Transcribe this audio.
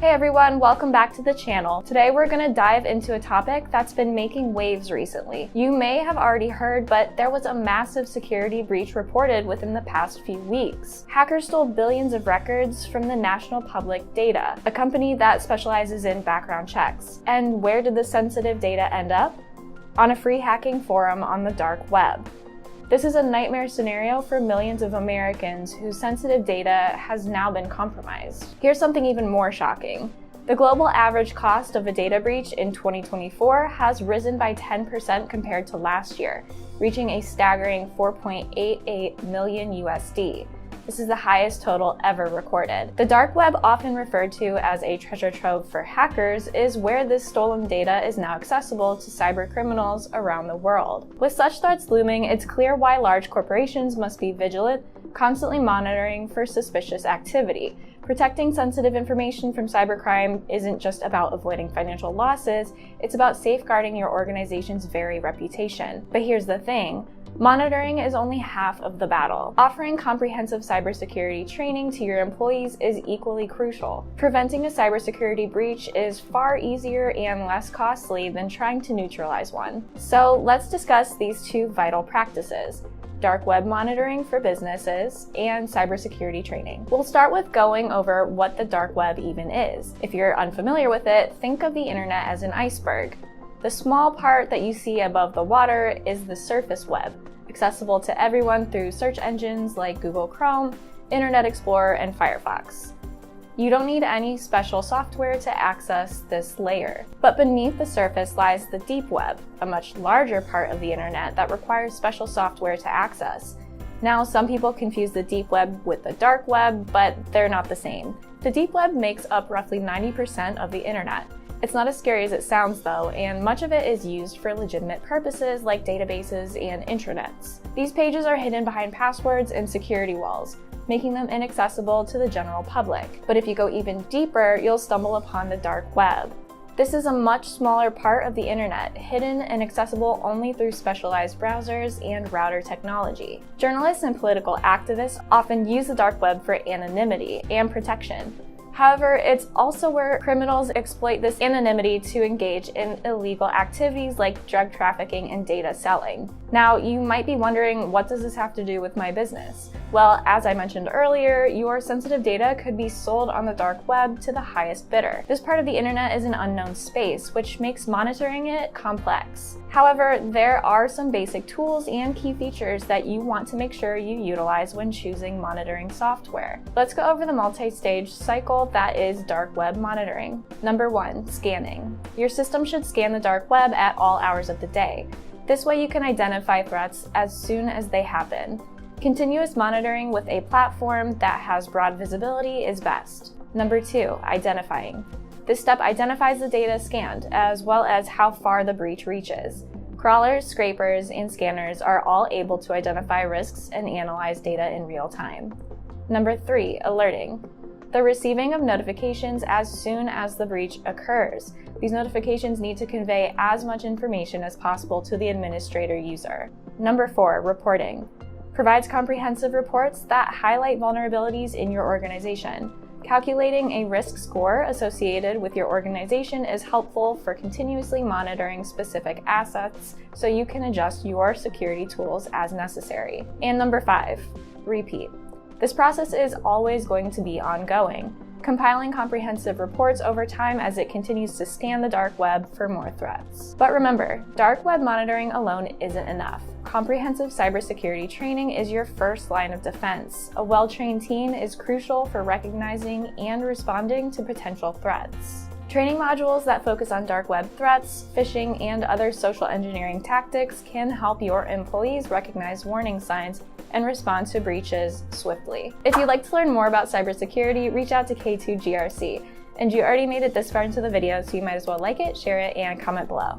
Hey everyone, welcome back to the channel. Today we're going to dive into a topic that's been making waves recently. You may have already heard, but there was a massive security breach reported within the past few weeks. Hackers stole billions of records from the National Public Data, a company that specializes in background checks. And where did the sensitive data end up? On a free hacking forum on the dark web. This is a nightmare scenario for millions of Americans whose sensitive data has now been compromised. Here's something even more shocking. The global average cost of a data breach in 2024 has risen by 10% compared to last year, reaching a staggering 4.88 million USD. This is the highest total ever recorded. The dark web, often referred to as a treasure trove for hackers, is where this stolen data is now accessible to cybercriminals around the world. With such threats looming, it's clear why large corporations must be vigilant, constantly monitoring for suspicious activity. Protecting sensitive information from cybercrime isn't just about avoiding financial losses, it's about safeguarding your organization's very reputation. But here's the thing. Monitoring is only half of the battle. Offering comprehensive cybersecurity training to your employees is equally crucial. Preventing a cybersecurity breach is far easier and less costly than trying to neutralize one. So let's discuss these two vital practices: dark web monitoring for businesses and cybersecurity training. We'll start with going over what the dark web even is. If you're unfamiliar with it, think of the internet as an iceberg. The small part that you see above the water is the surface web, accessible to everyone through search engines like Google Chrome, Internet Explorer, and Firefox. You don't need any special software to access this layer. But beneath the surface lies the deep web, a much larger part of the internet that requires special software to access. Now, some people confuse the deep web with the dark web, but they're not the same. The deep web makes up roughly 90% of the internet. It's not as scary as it sounds though, and much of it is used for legitimate purposes like databases and intranets. These pages are hidden behind passwords and security walls, making them inaccessible to the general public. But if you go even deeper, you'll stumble upon the dark web. This is a much smaller part of the internet, hidden and accessible only through specialized browsers and router technology. Journalists and political activists often use the dark web for anonymity and protection. However, it's also where criminals exploit this anonymity to engage in illegal activities like drug trafficking and data selling. Now, you might be wondering, what does this have to do with my business? Well, as I mentioned earlier, your sensitive data could be sold on the dark web to the highest bidder. This part of the internet is an unknown space, which makes monitoring it complex. However, there are some basic tools and key features that you want to make sure you utilize when choosing monitoring software. Let's go over the multi-stage cycle that is dark web monitoring. Number 1, scanning. Your system should scan the dark web at all hours of the day. This way you can identify threats as soon as they happen. Continuous monitoring with a platform that has broad visibility is best. Number 2, identifying. This step identifies the data scanned, as well as how far the breach reaches. Crawlers, scrapers, and scanners are all able to identify risks and analyze data in real time. Number 3, alerting. The receiving of notifications as soon as the breach occurs. These notifications need to convey as much information as possible to the administrator user. Number 4, reporting. Provides comprehensive reports that highlight vulnerabilities in your organization. Calculating a risk score associated with your organization is helpful for continuously monitoring specific assets so you can adjust your security tools as necessary. And number 5, repeat. This process is always going to be ongoing, compiling comprehensive reports over time as it continues to scan the dark web for more threats. But remember, dark web monitoring alone isn't enough. Comprehensive cybersecurity training is your first line of defense. A well-trained team is crucial for recognizing and responding to potential threats. Training modules that focus on dark web threats, phishing, and other social engineering tactics can help your employees recognize warning signs and respond to breaches swiftly. If you'd like to learn more about cybersecurity, reach out to K2GRC. And you already made it this far into the video, so you might as well like it, share it, and comment below.